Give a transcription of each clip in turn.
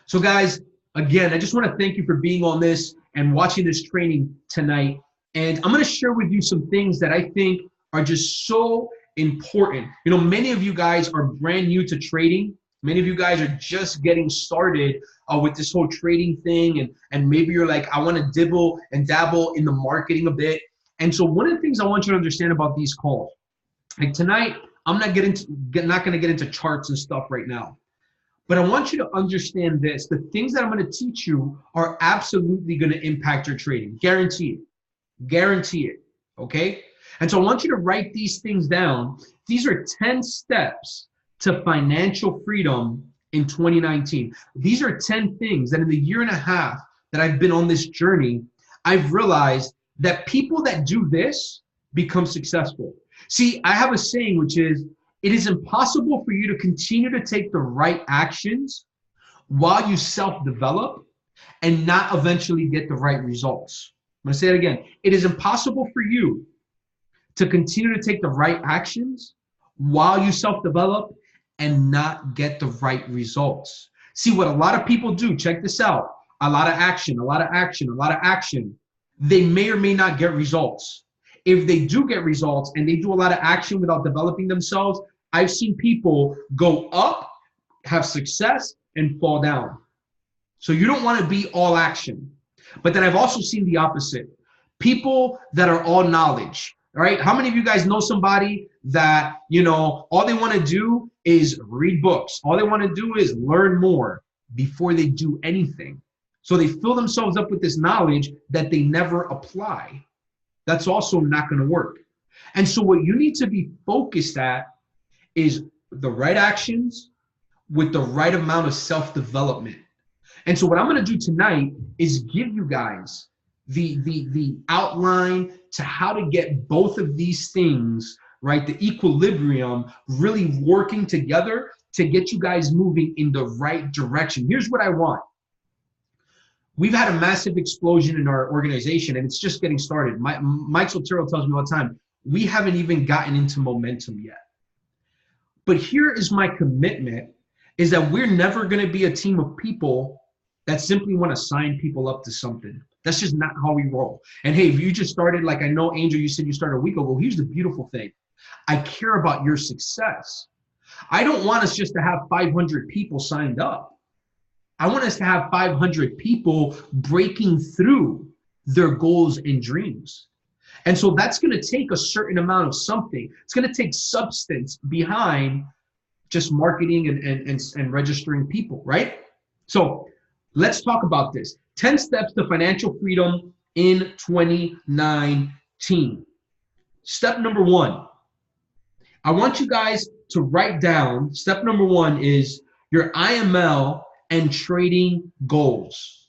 So guys, again, I just want to thank you for being on this and watching this training tonight. And I'm going to share with you some things that I think are just so important. You know, many of you guys are brand new to trading. Many of you guys are just getting started with this whole trading thing. And maybe you're like, I want to dibble and dabble in the marketing a bit. And so one of the things I want you to understand about these calls, like tonight, I'm not going to get into charts and stuff right now. But I want you to understand this. The things that I'm going to teach you are absolutely going to impact your trading. Guarantee it. Guarantee it. Okay? And so I want you to write these things down. These are 10 steps to financial freedom in 2019. These are 10 things that in the year and a half that I've been on this journey, I've realized that people that do this become successful. See, I have a saying, which is, it is impossible for you to continue to take the right actions while you self-develop and not eventually get the right results. I'm going to say it again. It is impossible for you to continue to take the right actions while you self-develop and not get the right results. See, what a lot of people do, check this out, a lot of action, a lot of action, a lot of action. They may or may not get results. If they do get results and they do a lot of action without developing themselves, I've seen people go up, have success, and fall down. So you don't want to be all action. But then I've also seen the opposite. People that are all knowledge, all right? How many of you guys know somebody that, you know, all they want to do is read books. All they want to do is learn more before they do anything. So they fill themselves up with this knowledge that they never apply. That's also not going to work. And so what you need to be focused at is the right actions with the right amount of self-development. And so what I'm going to do tonight is give you guys the outline to how to get both of these things, right? The equilibrium really working together to get you guys moving in the right direction. Here's what I want. We've had a massive explosion in our organization, and it's just getting started. Mike Sotero tells me all the time, we haven't even gotten into momentum yet. But here is my commitment, is that we're never going to be a team of people that simply want to sign people up to something. That's just not how we roll. And hey, if you just started, like I know, Angel, you said you started a week ago. Here's the beautiful thing. I care about your success. I don't want us just to have 500 people signed up. I want us to have 500 people breaking through their goals and dreams. And so that's going to take a certain amount of something. It's going to take substance behind just marketing and registering people, right? So let's talk about this. 10 steps to financial freedom in 2019. Step number one, I want you guys to write down, step number one is your IML and trading goals.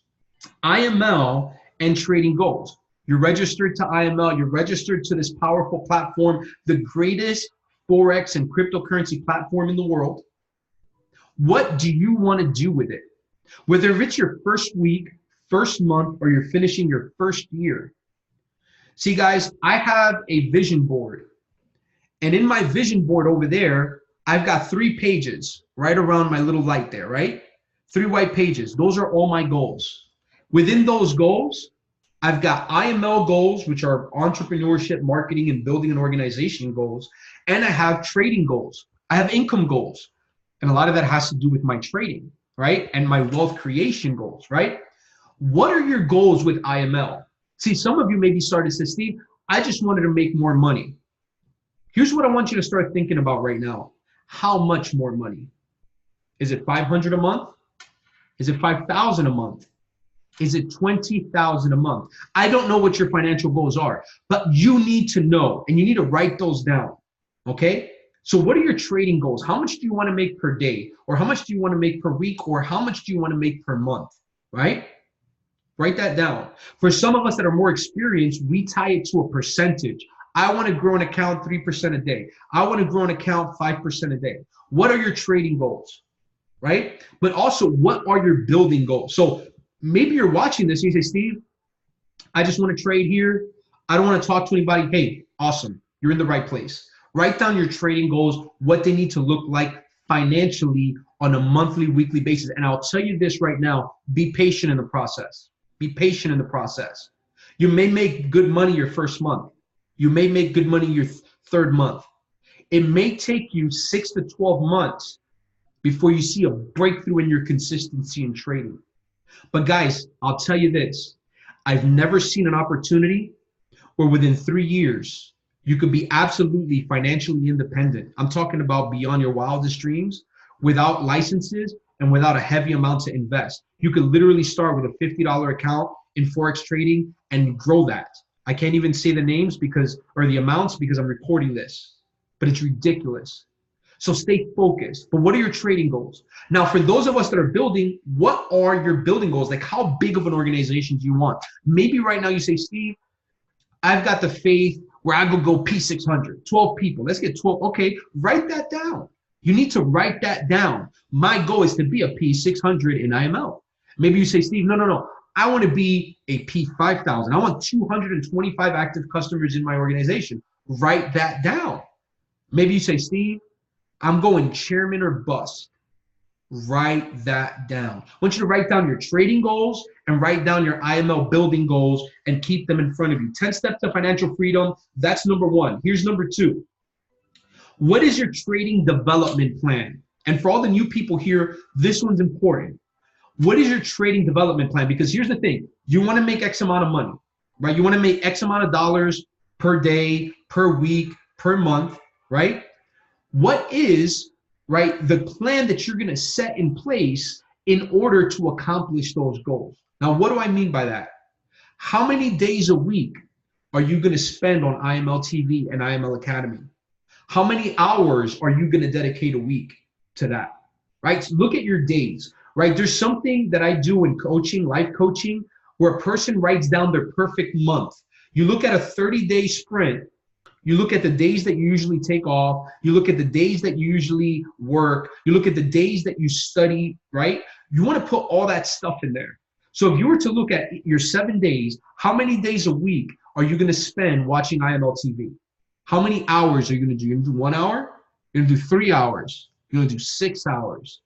IML and trading goals. You're registered to IML. You're registered to this powerful platform, the greatest Forex and cryptocurrency platform in the world. What do you want to do with it? Whether it's your first week, first month, or you're finishing your first year. See, guys, I have a vision board. And in my vision board over there, I've got 3 pages right around my little light there, right? 3 white pages. Those are all my goals. Within those goals, I've got IML goals, which are entrepreneurship, marketing, and building an organization goals. And I have trading goals. I have income goals. And a lot of that has to do with my trading, right? And my wealth creation goals, right? What are your goals with IML? See, some of you maybe started to say, Steve, I just wanted to make more money. Here's what I want you to start thinking about right now. How much more money? Is it 500 a month? Is it 5,000 a month? Is it 20,000 a month? I don't know what your financial goals are, but you need to know, and you need to write those down, okay? So what are your trading goals? How much do you want to make per day? Or how much do you want to make per week? Or how much do you want to make per month, right? Write that down. For some of us that are more experienced, we tie it to a percentage. I want to grow an account 3% a day. I want to grow an account 5% a day. What are your trading goals, right? But also, what are your building goals? So maybe you're watching this and you say, Steve, I just want to trade here. I don't want to talk to anybody. Hey, awesome. You're in the right place. Write down your trading goals, what they need to look like financially on a monthly, weekly basis. And I'll tell you this right now, be patient in the process. Be patient in the process. You may make good money your first month. You may make good money your third month. It may take you 6 to 12 months before you see a breakthrough in your consistency in trading. But guys, I'll tell you this. I've never seen an opportunity where within 3 years, you could be absolutely financially independent. I'm talking about beyond your wildest dreams, without licenses and without a heavy amount to invest. You could literally start with a $50 account in Forex trading and grow that. I can't even say the names or the amounts because I'm recording this, but it's ridiculous. So stay focused. But what are your trading goals? Now, for those of us that are building, what are your building goals? Like, how big of an organization do you want? Maybe right now you say, Steve, I've got the faith where I will go P600, 12 people. Let's get 12. Okay, write that down. You need to write that down. My goal is to be a P600 in IML. Maybe you say, Steve, no. I want to be a P5000. I want 225 active customers in my organization. Write that down. Maybe you say, Steve, I'm going chairman or bust. Write that down. I want you to write down your trading goals and write down your IML building goals and keep them in front of you. 10 steps to financial freedom. That's number one. Here's number two. What is your trading development plan? And for all the new people here, this one's important. What is your trading development plan? Because here's the thing. You want to make X amount of money, right? You want to make X amount of dollars per day, per week, per month, right? What is, right, the plan that you're going to set in place in order to accomplish those goals? Now, what do I mean by that? How many days a week are you going to spend on IML TV and IML Academy? How many hours are you going to dedicate a week to that, right? So look at your days, right? There's something that I do in coaching, life coaching, where a person writes down their perfect month. You look at a 30-day sprint. You look at the days that you usually take off. You look at the days that you usually work. You look at the days that you study, right? You want to put all that stuff in there. So if you were to look at your 7 days, how many days a week are you going to spend watching IML TV? How many hours are you going to do? You're going to do 1 hour? You're going to do 3 hours? You're going to do 6 hours,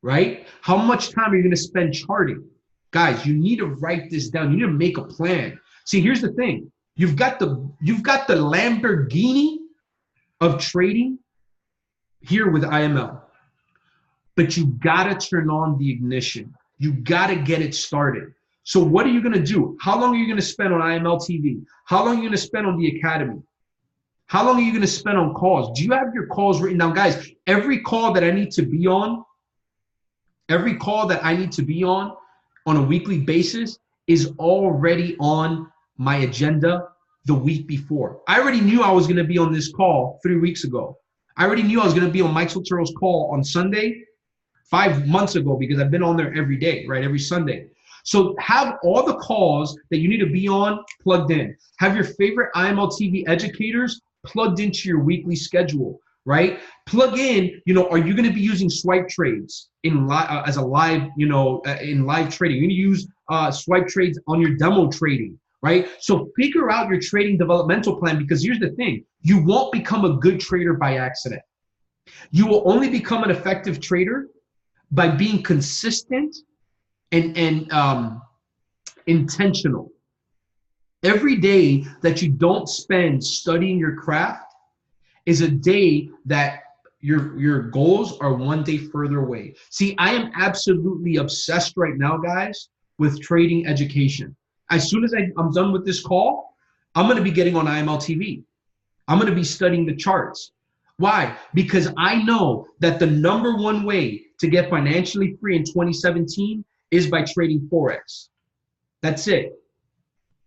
right? How much time are you going to spend charting? Guys, you need to write this down. You need to make a plan. See, here's the thing. You've got the Lamborghini of trading here with IML, but you gotta turn on the ignition. You gotta get it started. So what are you gonna do? How long are you gonna spend on IML TV? How long are you gonna spend on the Academy? How long are you gonna spend on calls? Do you have your calls written down? Guys, every call that I need to be on a weekly basis is already on my agenda the week before. I already knew I was going to be on this call 3 weeks ago. I already knew I was going to be on Mike Sotero's call on Sunday 5 months ago because I've been on there every day, right? Every Sunday. So have all the calls that you need to be on plugged in. Have your favorite IML TV educators plugged into your weekly schedule, right? Plug in, are you going to be using swipe trades as a live, in live trading? You're going to use swipe trades on your demo trading. Right? So figure out your trading developmental plan, because here's the thing. You won't become a good trader by accident. You will only become an effective trader by being consistent and intentional. Every day that you don't spend studying your craft is a day that your goals are one day further away. See, I am absolutely obsessed right now, guys, with trading education. As soon as I'm done with this call, I'm going to be getting on IML TV. I'm going to be studying the charts. Why? Because I know that the number one way to get financially free in 2017 is by trading Forex. That's it.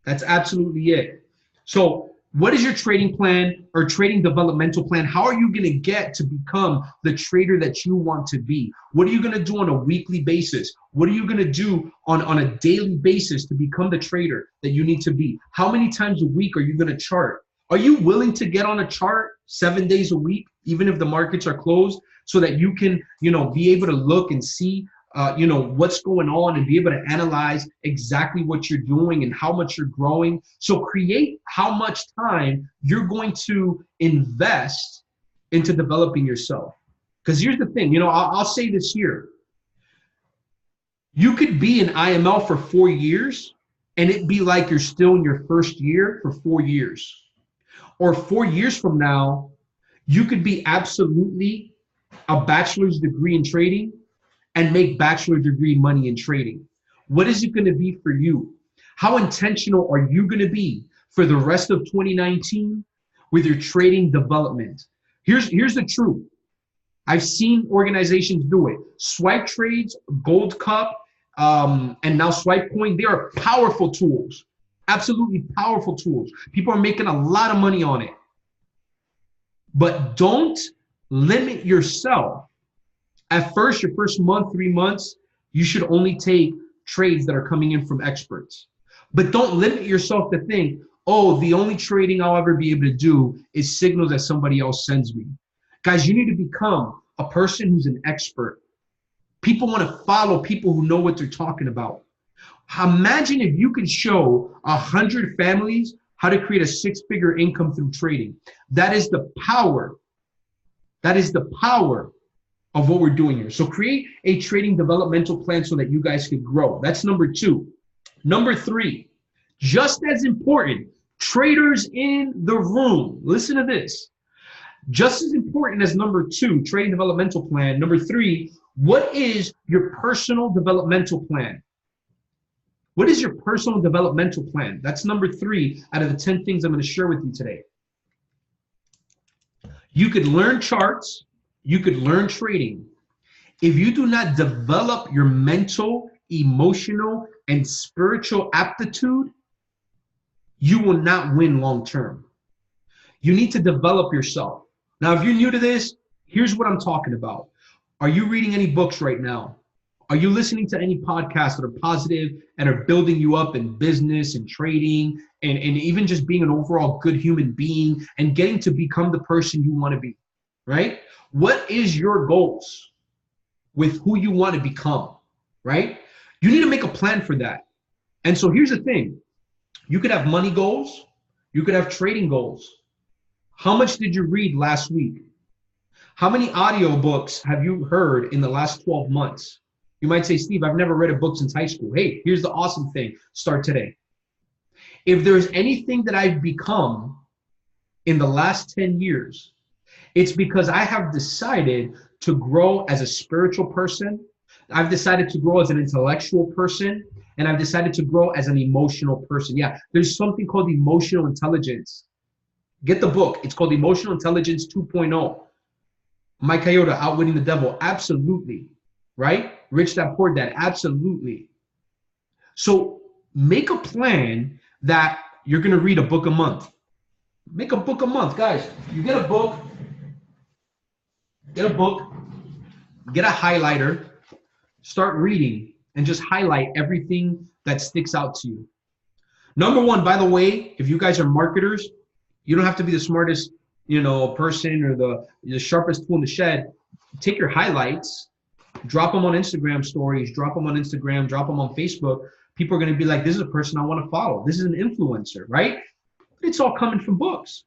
That's absolutely it. So what is your trading plan or trading developmental plan? How are you going to get to become the trader that you want to be? What are you going to do on a weekly basis? What are you going to do on a daily basis to become the trader that you need to be? How many times a week are you going to chart? Are you willing to get on a chart 7 days a week, even if the markets are closed, so that you can, be able to look and see what's going on and be able to analyze exactly what you're doing and how much you're growing? So create how much time you're going to invest into developing yourself. Because here's the thing, I'll say this here. You could be in IML for 4 years and it be like you're still in your first year for 4 years. Or 4 years from now, you could be absolutely a bachelor's degree in trading and make bachelor degree money in trading. What is it going to be for you? How intentional are you going to be for the rest of 2019 with your trading development? Here's the truth. I've seen organizations do it. Swipe Trades, Gold Cup, and now Swipe Coin, they are powerful tools. Absolutely powerful tools. People are making a lot of money on it. But don't limit yourself. At first, your first month, 3 months, you should only take trades that are coming in from experts. But don't limit yourself to think, oh, the only trading I'll ever be able to do is signals that somebody else sends me. Guys, you need to become a person who's an expert. People want to follow people who know what they're talking about. Imagine if you could show 100 families how to create a 6-figure income through trading. That is the power. That is the power of what we're doing here. So create a trading developmental plan so that you guys can grow. That's number 2. Number 3, just as important, traders in the room. Listen to this. Just as important as number 2, trading developmental plan. Number 3, what is your personal developmental plan? What is your personal developmental plan? That's number 3 out of the 10 things I'm going to share with you today. You could learn charts. You could learn trading. If you do not develop your mental, emotional, and spiritual aptitude, you will not win long term. You need to develop yourself. Now, if you're new to this, here's what I'm talking about. Are you reading any books right now? Are you listening to any podcasts that are positive and are building you up in business and trading and even just being an overall good human being and getting to become the person you want to be, right? What is your goals with who you want to become, right? You need to make a plan for that. And so here's the thing. You could have money goals. You could have trading goals. How much did you read last week? How many audiobooks have you heard in the last 12 months? You might say, Steve, I've never read a book since high school. Hey, here's the awesome thing. Start today. If there's anything that I've become in the last 10 years, it's because I have decided to grow as a spiritual person. I've decided to grow as an intellectual person, and I've decided to grow as an emotional person. Yeah, there's something called emotional intelligence. Get the book. It's called Emotional Intelligence 2.0. Mike Chioda, Outwitting the Devil. Absolutely. Right? Rich Dad Poor Dad. Absolutely. So make a plan that you're going to read a book a month. Make a book a month. Guys, you get a book, get a highlighter, start reading, and just highlight everything that sticks out to you. Number 1, by the way, if you guys are marketers, you don't have to be the smartest, person or the sharpest tool in the shed. Take your highlights, drop them on Instagram stories, drop them on Instagram, drop them on Facebook. People are going to be like, this is a person I want to follow. This is an influencer, right? It's all coming from books.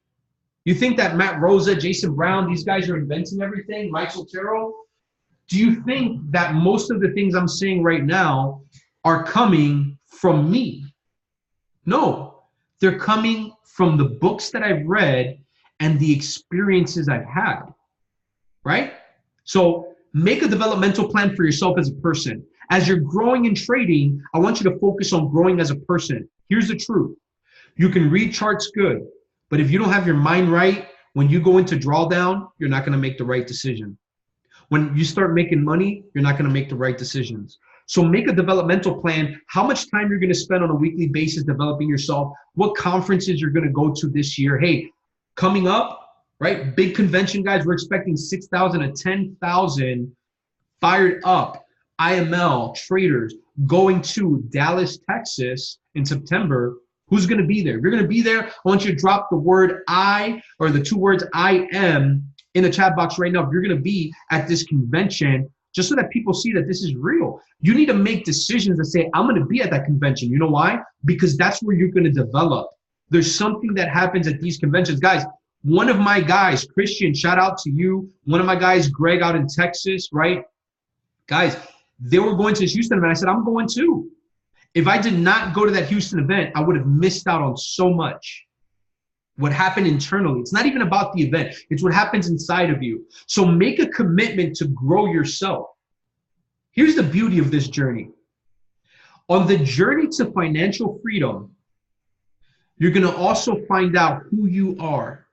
You think that Matt Rosa, Jason Brown, these guys are inventing everything? Mike Soltero? Do you think that most of the things I'm saying right now are coming from me? No, they're coming from the books that I've read and the experiences I've had, right? So make a developmental plan for yourself as a person. As you're growing in trading, I want you to focus on growing as a person. Here's the truth. You can read charts good, but if you don't have your mind right, when you go into drawdown, you're not going to make the right decision. When you start making money, you're not going to make the right decisions. So make a developmental plan, how much time you're going to spend on a weekly basis developing yourself, what conferences you're going to go to this year. Hey, coming up, right? Big convention, guys, we're expecting 6,000 to 10,000 fired up IML traders going to Dallas, Texas in September. Who's going to be there? If you're going to be there, I want you to drop the word I or the 2 words I am in the chat box right now. If you're going to be at this convention, just so that people see that this is real. You need to make decisions that say, I'm going to be at that convention. You know why? Because that's where you're going to develop. There's something that happens at these conventions. Guys, One of my guys, Christian, shout out to you. One of my guys, Greg, out in Texas, right? Guys, they were going to this Houston event. I said, I'm going too. If I did not go to that Houston event, I would have missed out on so much. What happened internally. It's not even about the event. It's what happens inside of you. So make a commitment to grow yourself. Here's the beauty of this journey. On the journey to financial freedom, you're going to also find out who you are.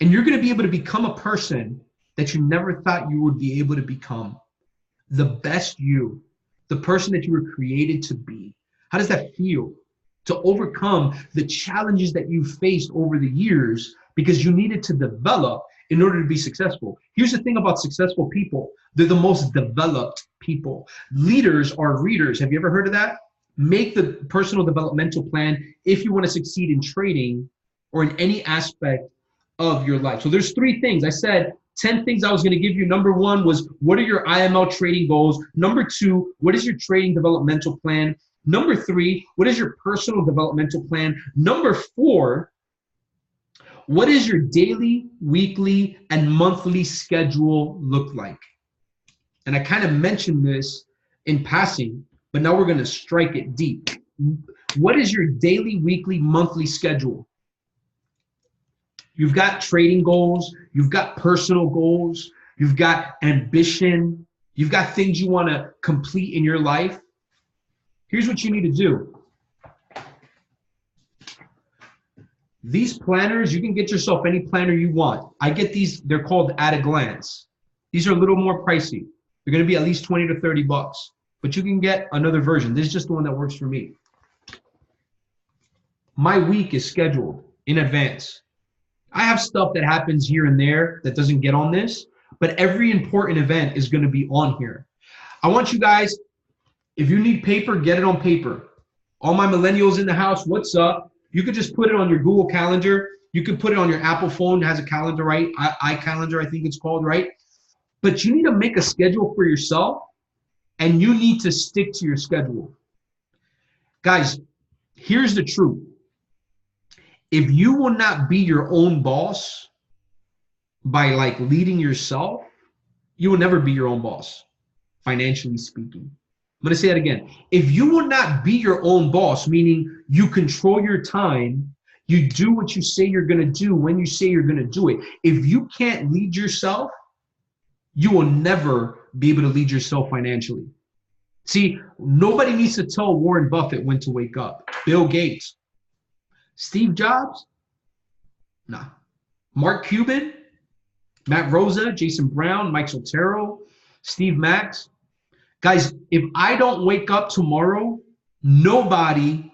And you're going to be able to become a person that you never thought you would be able to become. The best you, the person that you were created to be. How does that feel? To overcome the challenges that you faced over the years because you needed to develop in order to be successful. Here's the thing about successful people. They're the most developed people. Leaders are readers. Have you ever heard of that? Make the personal developmental plan if you want to succeed in trading or in any aspect of your life. So there's 3 things. I said 10 things I was going to give you. Number 1 was, what are your IML trading goals? Number 2, what is your trading developmental plan? Number 3, what is your personal developmental plan? Number 4, what is your daily, weekly, and monthly schedule look like? And I kind of mentioned this in passing, but now we're going to strike it deep. What is your daily, weekly, monthly schedule? You've got trading goals. You've got personal goals. You've got ambition. You've got things you want to complete in your life. Here's what you need to do. These planners, you can get yourself any planner you want. I get these, they're called At a Glance. These are a little more pricey. They're going to be at least 20 to 30 bucks, but you can get another version. This is just the one that works for me. My week is scheduled in advance. I have stuff that happens here and there that doesn't get on this, but every important event is going to be on here. I want you guys, if you need paper, get it on paper. All my millennials in the house, what's up? You could just put it on your Google Calendar. You could put it on your Apple phone. It has a calendar, right? iCalendar, I think it's called, right? But you need to make a schedule for yourself, and you need to stick to your schedule. Guys, here's the truth. If you will not be your own boss by like leading yourself, you will never be your own boss, financially speaking. I'm going to say that again. If you will not be your own boss, meaning you control your time, you do what you say you're going to do when you say you're going to do it. If you can't lead yourself, you will never be able to lead yourself financially. See, nobody needs to tell Warren Buffett when to wake up. Bill Gates. Steve Jobs? Nah. Mark Cuban? Matt Rosa? Jason Brown? Mike Sotero? Steve Max? Guys, if I don't wake up tomorrow, nobody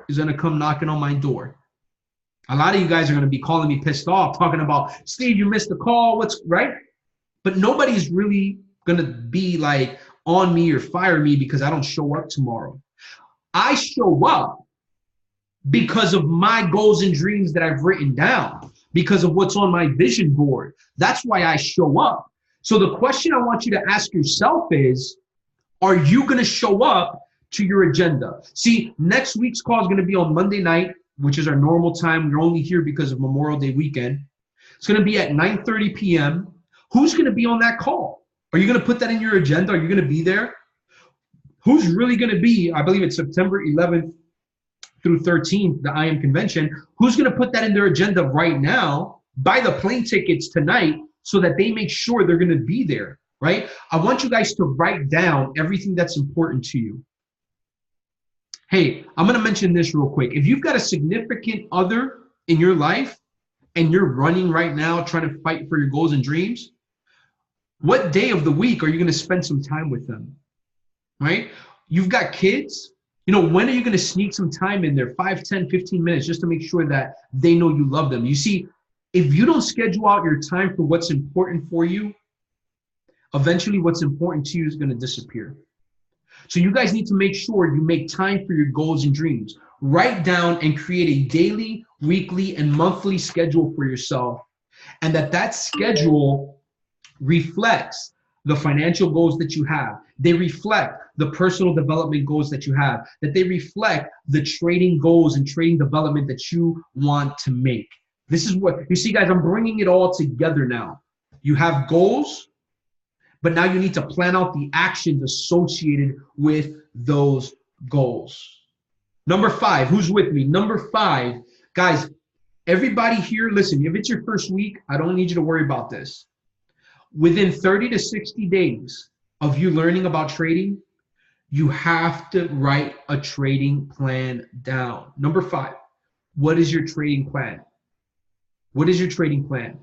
is going to come knocking on my door. A lot of you guys are going to be calling me pissed off, talking about, Steve, you missed the call. What's right? But nobody's really going to be like on me or fire me because I don't show up tomorrow. I show up because of my goals and dreams that I've written down, because of what's on my vision board. That's why I show up. So the question I want you to ask yourself is, are you going to show up to your agenda? See, next week's call is going to be on Monday night, which is our normal time. We're only here because of Memorial Day weekend. It's going to be at 9:30 p.m. Who's going to be on that call? Are you going to put that in your agenda? Are you going to be there? Who's really going to be, I believe it's September 11th through 13th, the IM convention. Who's going to put that in their agenda right now? Buy the plane tickets tonight so that they make sure they're going to be there, right? I want you guys to write down everything that's important to you. Hey, I'm going to mention this real quick. If you've got a significant other in your life and you're running right now trying to fight for your goals and dreams, what day of the week are you going to spend some time with them, right? You've got kids. You know, when are you going to sneak some time in there, 5, 10, 15 minutes, just to make sure that they know you love them? You see, if you don't schedule out your time for what's important for you, eventually what's important to you is going to disappear. So you guys need to make sure you make time for your goals and dreams. Write down and create a daily, weekly, and monthly schedule for yourself, and that schedule reflects the financial goals that you have. They reflect the personal development goals that you have, that they reflect the trading goals and trading development that you want to make. This is what you see, guys. I'm bringing it all together now. You have goals, but now you need to plan out the actions associated with those goals. Number 5, who's with me? Number 5, guys, everybody here, listen, if it's your first week, I don't need you to worry about this. Within 30 to 60 days of you learning about trading, you have to write a trading plan down. Number 5, what is your trading plan? What is your trading plan?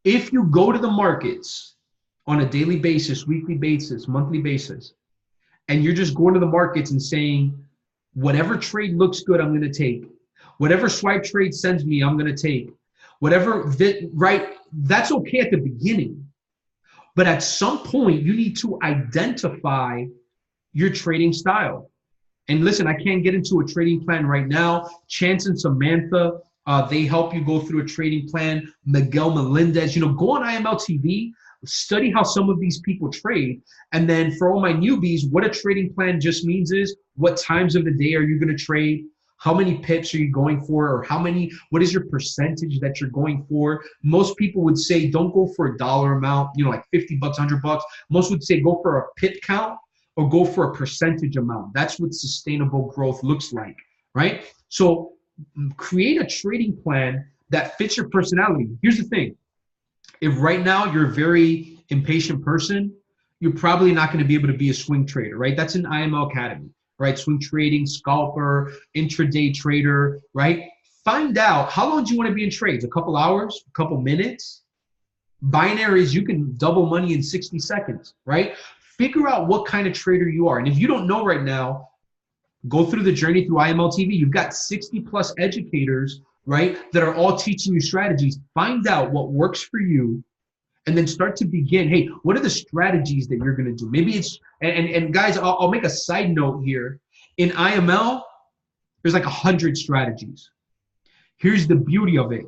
If you go to the markets on a daily basis, weekly basis, monthly basis, and you're just going to the markets and saying, whatever trade looks good, I'm going to take. Whatever swipe trade sends me, I'm going to take. Whatever, right? That's okay at the beginning. But at some point, you need to identify your trading style. And listen, I can't get into a trading plan right now. Chance and Samantha, they help you go through a trading plan. Miguel Melendez, go on IML TV, study how some of these people trade. And then for all my newbies, what a trading plan just means is what times of the day are you going to trade? How many pips are you going for? Or what is your percentage that you're going for? Most people would say, don't go for a dollar amount, like $50, $100. Most would say go for a pip count or go for a percentage amount. That's what sustainable growth looks like, right? So create a trading plan that fits your personality. Here's the thing. If right now you're a very impatient person, you're probably not going to be able to be a swing trader, right? That's an IML Academy, right? Swing trading, scalper, intraday trader, right? Find out how long do you want to be in trades? A couple hours, a couple minutes? Binaries, you can double money in 60 seconds, right? Figure out what kind of trader you are. And if you don't know right now, go through the journey through IML TV. You've got 60 plus educators, right, that are all teaching you strategies. Find out what works for you and then start to begin. Hey, what are the strategies that you're going to do? Maybe it's, and guys, I'll make a side note here. In IML, there's like 100 strategies. Here's the beauty of it.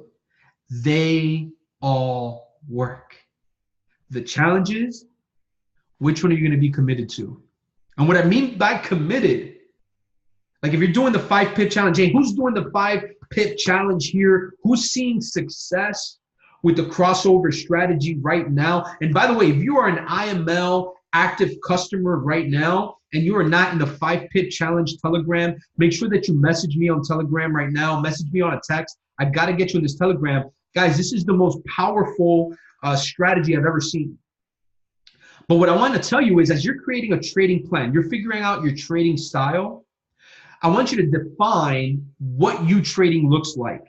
They all work. The challenge is, which one are you going to be committed to? And what I mean by committed, like if you're doing the 5 pip challenge, hey, who's doing the 5 pip challenge here? Who's seeing success with the crossover strategy right now? And by the way, if you are an IML active customer right now and you are not in the 5 pip challenge Telegram, make sure that you message me on Telegram right now. Message me on a text. I've got to get you in this Telegram. Guys, this is the most powerful strategy I've ever seen. But what I want to tell you is, as you're creating a trading plan, you're figuring out your trading style, I want you to define what you trading looks like.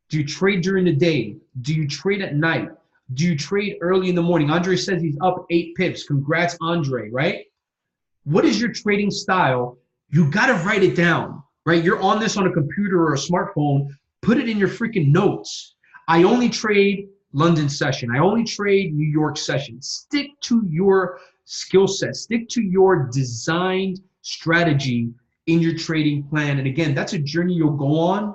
Do you trade during the day? Do you trade at night? Do you trade early in the morning? Andre says he's up 8 pips. Congrats, Andre, right? What is your trading style? You got to write it down, right? You're on this on a computer or a smartphone. Put it in your freaking notes. I only trade London session. I only trade New York session. Stick to your skill set. Stick to your designed strategy in your trading plan. And again, that's a journey you'll go on.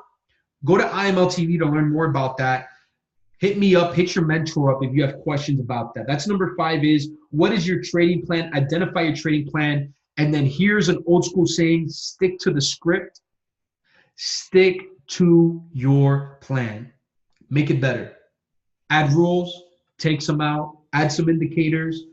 Go to IML TV to learn more about that. Hit me up, hit your mentor up if you have questions about that. That's number 5 is, what is your trading plan? Identify your trading plan. And then here's an old school saying, stick to the script. Stick to your plan. Make it better. Add rules, take some out, add some indicators,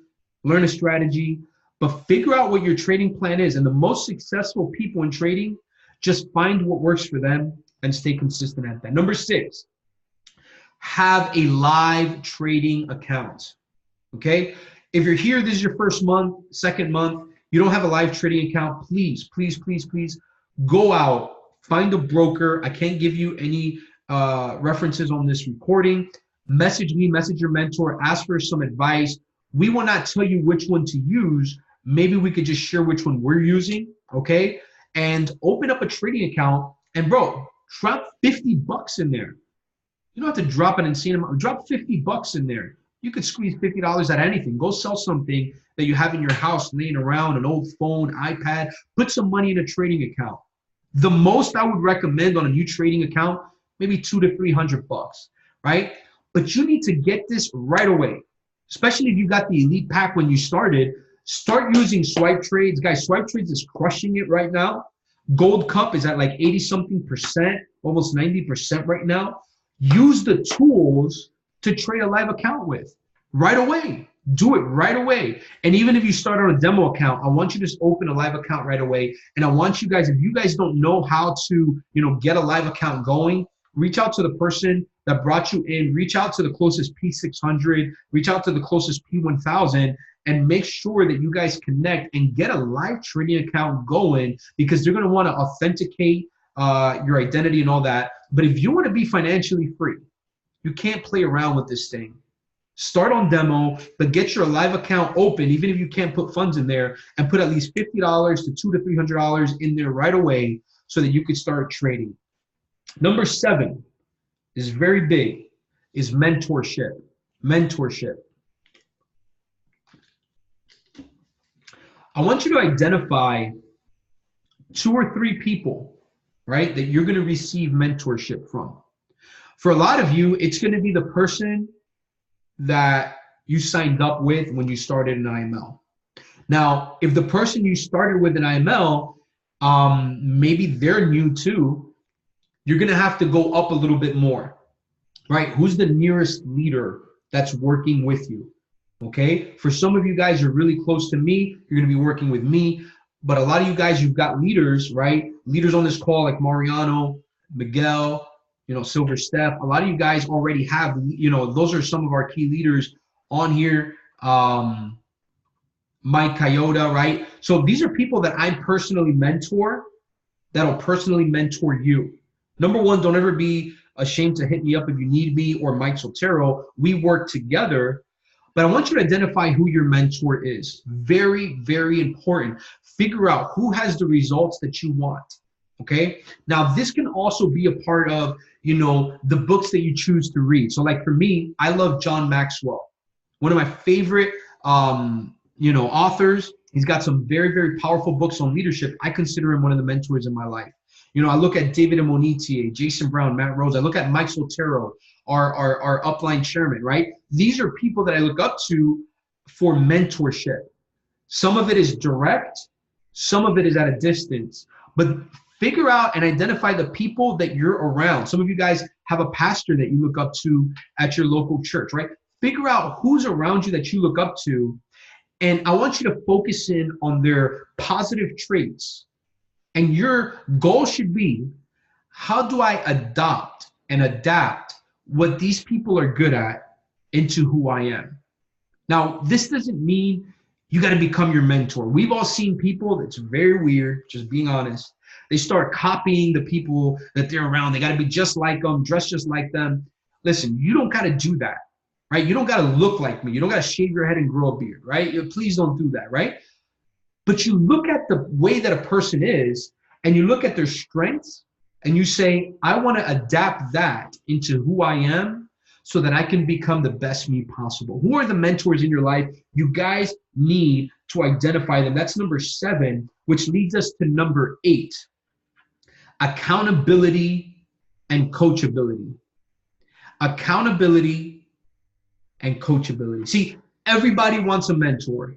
learn a strategy, but figure out what your trading plan is. And the most successful people in trading just find what works for them and stay consistent at that. Number 6, have a live trading account, okay? If you're here, this is your first month, second month, you don't have a live trading account, please, please, please, please go out, find a broker. I can't give you any references on this recording. Message me, message your mentor, ask for some advice. We will not tell you which one to use. Maybe we could just share which one we're using, okay? And open up a trading account and bro, drop 50 bucks in there. You don't have to drop an insane amount. Drop 50 bucks in there. You could squeeze $50 out of anything. Go sell something that you have in your house laying around, an old phone, iPad. Put some money in a trading account. The most I would recommend on a new trading account, maybe $200 to $300, right? But you need to get this right away, especially if you got the elite pack when you started. Start using swipe trades. Guys, swipe trades is crushing it right now. Gold Cup is at like 80-something%, almost 90% right now. use the tools to trade a live account with right away. Do it right away. And even if you start on a demo account, I want you to just open a live account right away. And I want you guys, if you guys don't know how to, get a live account going, reach out to the person that brought you in, reach out to the closest P600, reach out to the closest P1000, and make sure that you guys connect and get a live trading account going, because they're going to want to authenticate your identity and all that. But if you want to be financially free, you can't play around with this thing. Start on demo, but get your live account open, even if you can't put funds in there, and put at least $50 to $200 to $300 in there right away so that you can start trading. Number 7 is very big, is mentorship. Mentorship. I want you to identify 2 or 3 people, right, that you're going to receive mentorship from. For a lot of you, it's going to be the person that you signed up with when you started an IML. Now, if the person you started with an IML, maybe they're new too, you're going to have to go up a little bit more, right? Who's the nearest leader that's working with you? Okay. For some of you guys, you're really close to me. You're going to be working with me. But a lot of you guys, you've got leaders, right? Leaders on this call like Mariano, Miguel, Silver Steph. A lot of you guys already have, those are some of our key leaders on here. Mike Coyote, right? So these are people that I personally mentor, that'll personally mentor you. Number 1, don't ever be ashamed to hit me up if you need me, or Mike Soltero. We work together. But I want you to identify who your mentor is. Very, very important. Figure out who has the results that you want. Okay. Now, this can also be a part of, the books that you choose to read. So like for me, I love John Maxwell, one of my favorite, authors. He's got some very, very powerful books on leadership. I consider him one of the mentors in my life. I look at David Imonitie, Jason Brown, Matt Rose. I look at Mike Soltero, our upline chairman, right? These are people that I look up to for mentorship. Some of it is direct, some of it is at a distance, but figure out and identify the people that you're around. Some of you guys have a pastor that you look up to at your local church, right? Figure out who's around you that you look up to. And I want you to focus in on their positive traits. And your goal should be, how do I adopt and adapt what these people are good at into who I am? Now, this doesn't mean you got to become your mentor. We've all seen people that's very weird, just being honest. They start copying the people that they're around. They got to be just like them, dress just like them. Listen, you don't got to do that, right? You don't got to look like me. You don't got to shave your head and grow a beard, right? Please don't do that, right? But you look at the way that a person is, and you look at their strengths, and you say, I want to adapt that into who I am so that I can become the best me possible. Who are the mentors in your life? You guys need to identify them. That's number 7, which leads us to number 8, accountability and coachability. Accountability and coachability. See, everybody wants a mentor.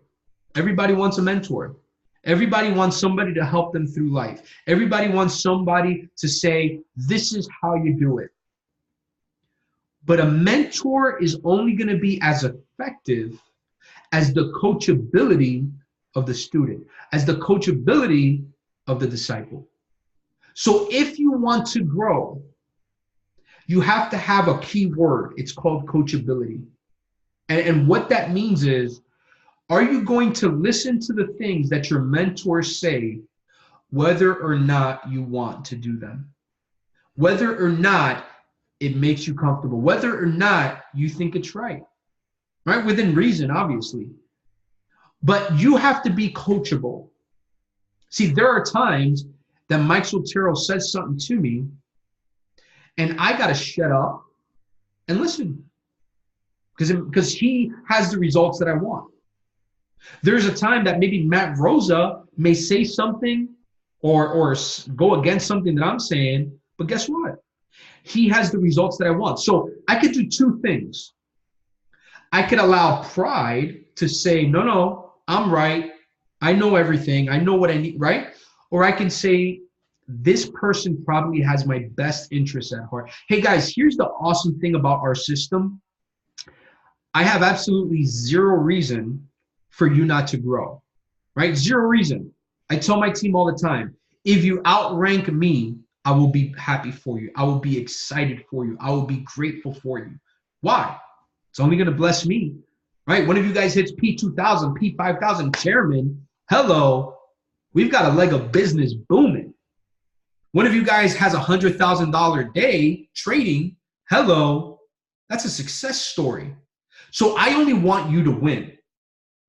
Everybody wants a mentor. Everybody wants somebody to help them through life. Everybody wants somebody to say, this is how you do it. But a mentor is only going to be as effective as the coachability of the student, as the coachability of the disciple. So if you want to grow, you have to have a key word. It's called coachability. And what that means is, are you going to listen to the things that your mentors say, whether or not you want to do them? Whether or not it makes you comfortable, whether or not you think it's right? Within reason, obviously. But you have to be coachable. See, there are times that Mike Soltero says something to me, and I got to shut up and listen because he has the results that I want. There's a time that maybe Matt Rosa may say something or go against something that I'm saying, but guess what? He has the results that I want. So I could do 2 things. I could allow pride to say, no, I'm right. I know everything. I know what I need, right? Or I can say, this person probably has my best interests at heart. Hey guys, here's the awesome thing about our system. I have absolutely zero reason for you not to grow, right? Zero reason. I tell my team all the time, if you outrank me, I will be happy for you. I will be excited for you. I will be grateful for you. Why? It's only going to bless me, right? One of you guys hits P2000, P5000, chairman. Hello, we've got a leg of business booming. One of you guys has $100,000 day trading. Hello, that's a success story. So I only want you to win.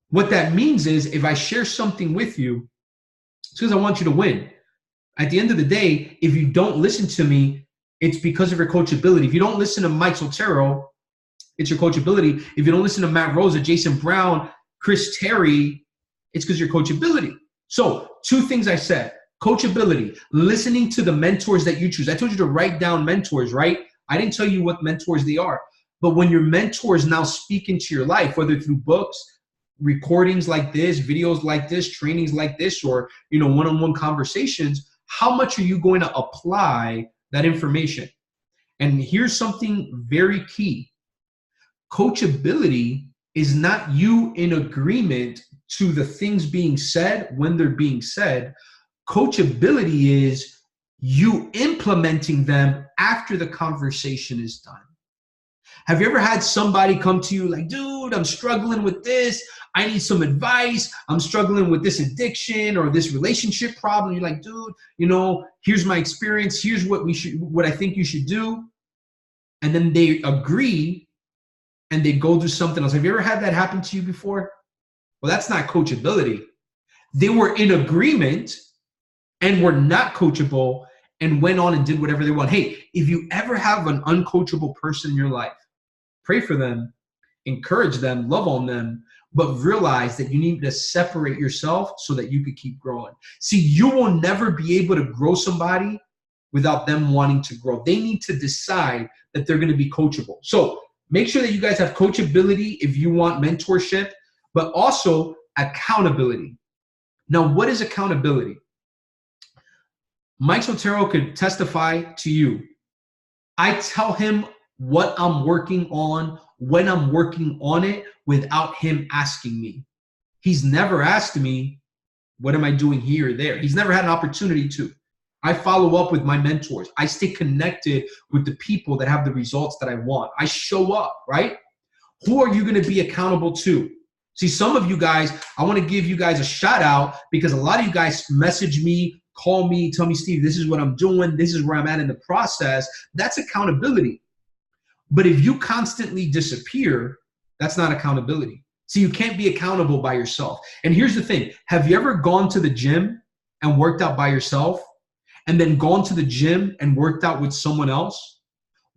What that means is if I share something with you, it's because I want you to win. At the end of the day, if you don't listen to me, it's because of your coachability. If you don't listen to Mike Sotero, it's your coachability. If you don't listen to Matt Rosa, Jason Brown, Chris Terry, it's because of your coachability. So 2 things I said. Coachability, listening to the mentors that you choose. I told you to write down mentors, right? I didn't tell you what mentors they are. But when your mentors now speak into your life, whether through books, recordings like this, videos like this, trainings like this, or one-on-one conversations, how much are you going to apply that information? And here's something very key. Coachability is not you in agreement to the things being said when they're being said. Coachability is you implementing them after the conversation is done. Have you ever had somebody come to you like, dude, I'm struggling with this. I need some advice. I'm struggling with this addiction or this relationship problem. You're like, dude, here's my experience. Here's what I think you should do. And then they agree and they go do something else. Have you ever had that happen to you before? Well, that's not coachability. They were in agreement and were not coachable and went on and did whatever they want. Hey, if you ever have an uncoachable person in your life, pray for them, encourage them, love on them, but realize that you need to separate yourself so that you could keep growing. See, you will never be able to grow somebody without them wanting to grow. They need to decide that they're going to be coachable. So make sure that you guys have coachability if you want mentorship, but also accountability. Now, what is accountability? Mike Sotero could testify to you. I tell him what I'm working on, when I'm working on it, without him asking me. He's never asked me, what am I doing here or there? He's never had an opportunity to. I follow up with my mentors. I stay connected with the people that have the results that I want. I show up, right? Who are you going to be accountable to? See, some of you guys, I want to give you guys a shout out because a lot of you guys message me, call me, tell me, Steve, this is what I'm doing. This is where I'm at in the process. That's accountability. But if you constantly disappear, that's not accountability. See, you can't be accountable by yourself. And here's the thing. Have you ever gone to the gym and worked out by yourself and then gone to the gym and worked out with someone else?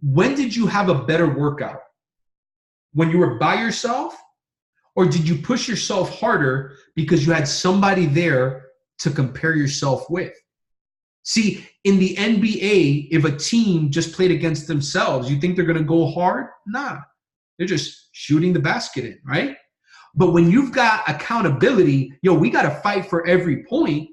When did you have a better workout? When you were by yourself? Or did you push yourself harder because you had somebody there to compare yourself with? See, in the NBA, if a team just played against themselves, you think they're going to go hard? Nah, they're just shooting the basket in, right? But when you've got accountability, we got to fight for every point.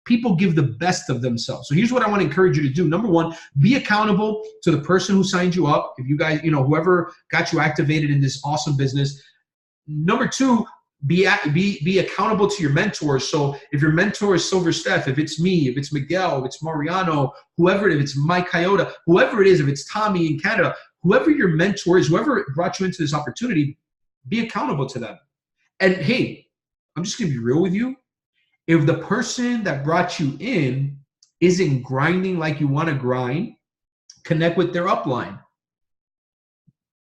People give the best of themselves. So here's what I want to encourage you to do. Number 1, be accountable to the person who signed you up. If you guys, whoever got you activated in this awesome business. Number 2, be accountable to your mentors. So if your mentor is Silver Steph, if it's me, if it's Miguel, if it's Mariano, whoever, if it's Mike Coyota, whoever it is, if it's Tommy in Canada, whoever your mentor is, whoever brought you into this opportunity, be accountable to them. And hey, I'm just going to be real with you. If the person that brought you in isn't grinding like you want to grind, connect with their upline.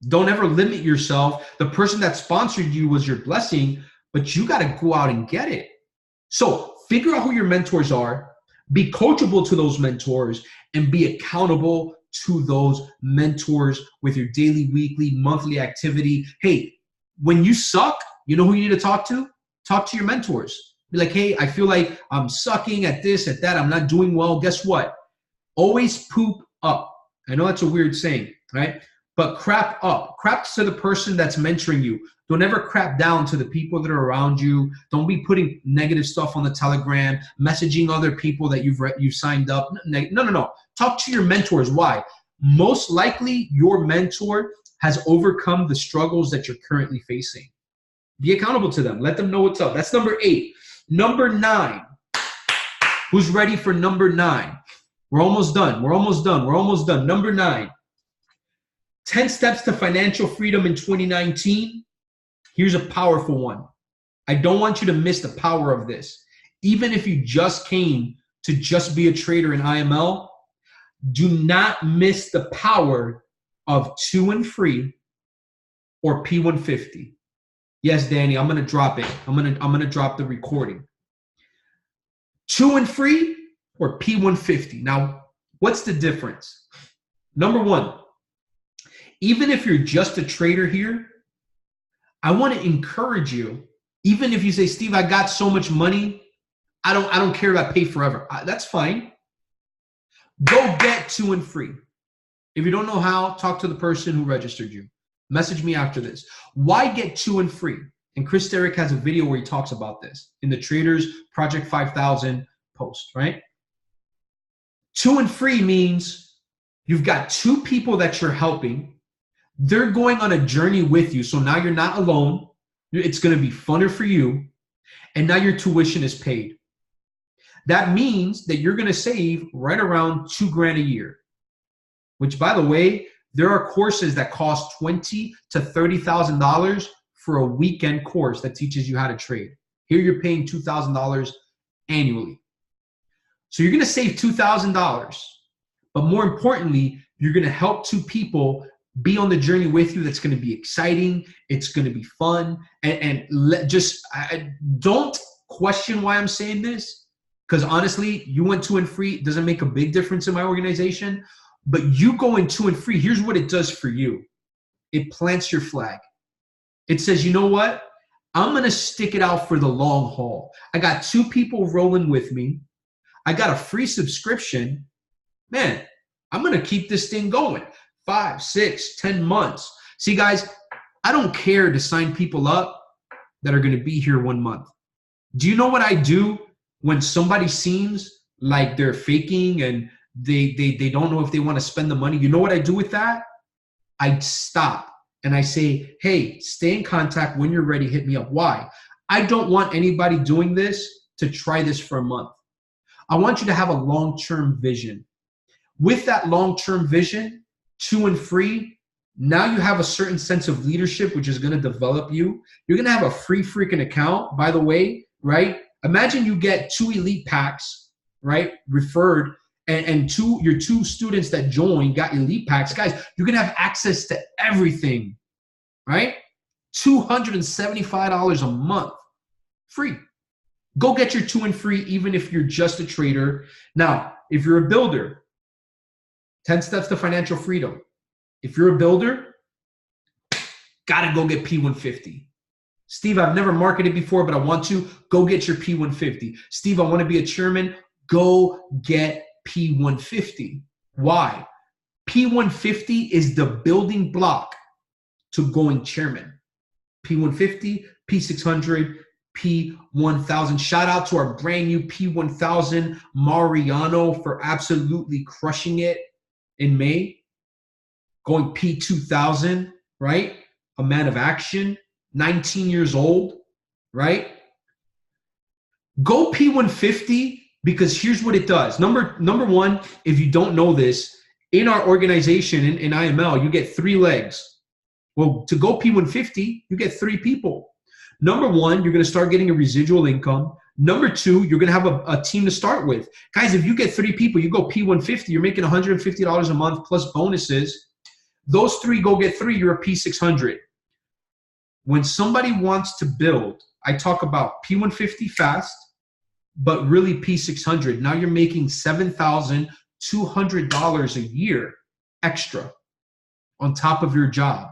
Don't ever limit yourself. The person that sponsored you was your blessing, but you got to go out and get it. So figure out who your mentors are, be coachable to those mentors, and be accountable to those mentors with your daily, weekly, monthly activity. Hey, when you suck, you know who you need to talk to? Talk to your mentors. Be like, hey, I feel like I'm sucking at this, at that. I'm not doing well. Guess what? Always poop up. I know that's a weird saying, right? But crap up. Crap to the person that's mentoring you. Don't ever crap down to the people that are around you. Don't be putting negative stuff on the Telegram, messaging other people that you've signed up. No. Talk to your mentors. Why? Most likely your mentor has overcome the struggles that you're currently facing. Be accountable to them. Let them know what's up. That's number 8. Number 9. Who's ready for number 9? We're almost done. Number 9. 10 steps to financial freedom in 2019. Here's a powerful one. I don't want you to miss the power of this. Even if you just came to just be a trader in IML, do not miss the power of 2 and free or P150. Yes, Danny, I'm going to drop it. I'm going to drop the recording. 2 and free or P150. Now, what's the difference? Number 1, even if you're just a trader here, I want to encourage you, even if you say, Steve, I got so much money, I don't care about pay forever. That's fine. Go get 2 and free. If you don't know how, talk to the person who registered you. Message me after this. Why get 2 and free? And Chris Derrick has a video where he talks about this in the Traders Project 5000 post, right? 2 and free means you've got 2 people that you're helping. They're going on a journey with you. So now you're not alone. It's going to be funner for you. And now your tuition is paid. That means that you're going to save right around $2,000 a year, which, by the way, there are courses that cost $20,000 to $30,000 for a weekend course that teaches you how to trade. Here you're paying $2,000 annually. So you're going to save $2,000. But more importantly, you're going to help 2 people be on the journey with you. That's going to be exciting. It's going to be fun. Don't question why I'm saying this. Because honestly, you went 2 and free. It doesn't make a big difference in my organization. But you going 2 and free, here's what it does for you. It plants your flag. It says, you know what? I'm going to stick it out for the long haul. I got 2 people rolling with me. I got a free subscription. Man, I'm going to keep this thing going. 5, 6, 10 months. See, guys, I don't care to sign people up that are going to be here 1 month. Do you know what I do when somebody seems like they're faking and they don't know if they want to spend the money? You know what I do with that? I stop and I say, hey, stay in contact. When you're ready, hit me up. Why? I don't want anybody doing this to try this for a month. I want you to have a long-term vision. With that long-term vision, 2 and free, now you have a certain sense of leadership, which is going to develop you. You're going to have a free freaking account, by the way, right? Imagine you get 2 elite packs, right? Referred, and your 2 students that join got elite packs. Guys, you're going to have access to everything, right? $275 a month, free. Go get your 2 and free, even if you're just a trader. Now, if you're a builder, 10 steps to financial freedom. If you're a builder, gotta go get P150. Steve, I've never marketed before, but I want to. Go get your P150. Steve, I want to be a chairman. Go get P150. Why? P150 is the building block to going chairman. P150, P600, P1000. Shout out to our brand new P1000, Mariano, for absolutely crushing it in May. Going P2000, right? A man of action, 19 years old, right? Go P150, because here's what it does. Number 1, if you don't know this, in our organization, in IML, you get 3 legs. Well, to go P150, you get 3 people. Number 1, you're going to start getting a residual income. Number 2, you're going to have a team to start with. Guys, if you get 3 people, you go P150, you're making $150 a month plus bonuses. Those 3 go get 3, you're a P600. When somebody wants to build, I talk about P150 fast, but really P600. Now you're making $7,200 a year extra on top of your job,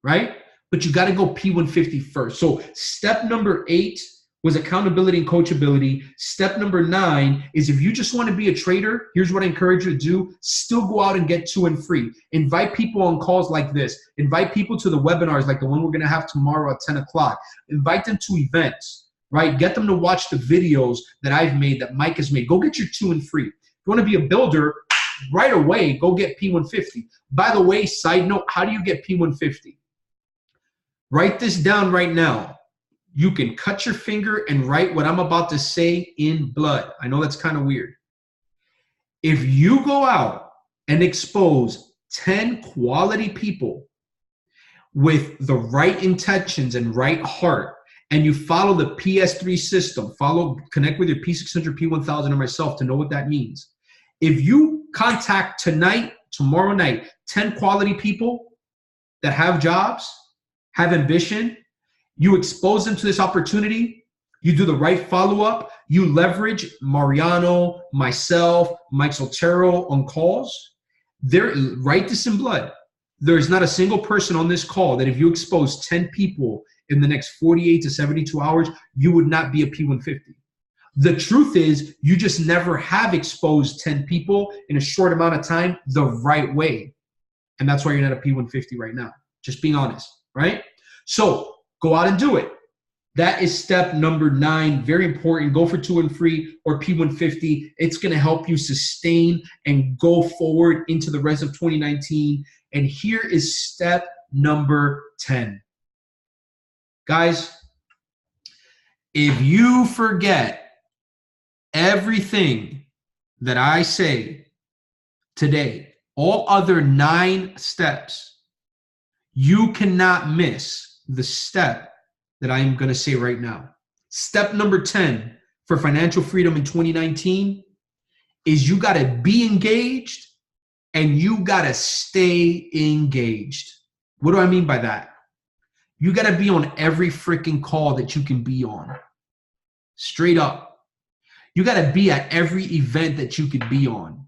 right? But you got to go P150 first. So step number 8 was accountability and coachability. Step number 9 is if you just want to be a trader, here's what I encourage you to do. Still go out and get 2 and free. Invite people on calls like this. Invite people to the webinars like the one we're going to have tomorrow at 10 o'clock. Invite them to events, right? Get them to watch the videos that I've made, that Mike has made. Go get your 2 and free. If you want to be a builder, right away, go get P150. By the way, side note, how do you get P150? Write this down right now. You can cut your finger and write what I'm about to say in blood. I know that's kind of weird. If you go out and expose 10 quality people with the right intentions and right heart, and you follow the PS3 system, connect with your P600, P1000, and myself to know what that means. If you contact tonight, tomorrow night, 10 quality people that have jobs, have ambition, you expose them to this opportunity, you do the right follow-up, you leverage Mariano, myself, Mike Soltero on calls. Write this in blood. There is not a single person on this call that if you expose 10 people in the next 48 to 72 hours, you would not be a P150. The truth is, you just never have exposed 10 people in a short amount of time the right way. And that's why you're not a P150 right now. Just being honest, right? So go out and do it. That is step number 9. Very important. Go for 2 and free or P150. It's going to help you sustain and go forward into the rest of 2019. And here is step number 10. Guys, if you forget everything that I say today, all other 9 steps, you cannot miss the step that I am going to say right now. Step number 10 for financial freedom in 2019 is you got to be engaged and you got to stay engaged. What do I mean by that? You got to be on every freaking call that you can be on. Straight up. You got to be at every event that you could be on.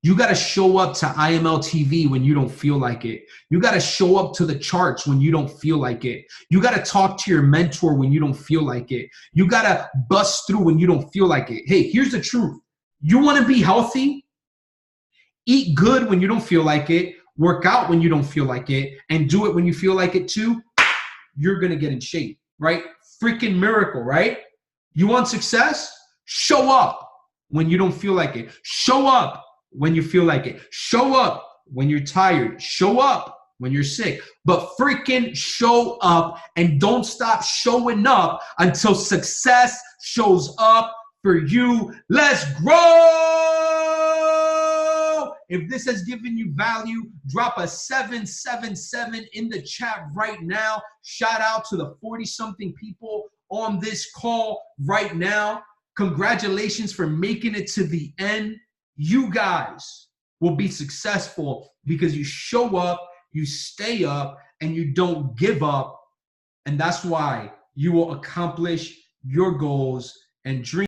You got to show up to IML TV when you don't feel like it. You got to show up to the charts when you don't feel like it. You got to talk to your mentor when you don't feel like it. You got to bust through when you don't feel like it. Hey, here's the truth. You want to be healthy? Eat good when you don't feel like it. Work out when you don't feel like it. And do it when you feel like it too. You're going to get in shape, right? Freaking miracle, right? You want success? Show up when you don't feel like it. Show up when you feel like it. Show up when you're tired. Show up when you're sick. But freaking show up and don't stop showing up until success shows up for you. Let's grow! If this has given you value, drop a 777 in the chat right now. Shout out to the 40-something people on this call right now. Congratulations for making it to the end. You guys will be successful because you show up, you stay up, and you don't give up. And that's why you will accomplish your goals and dreams.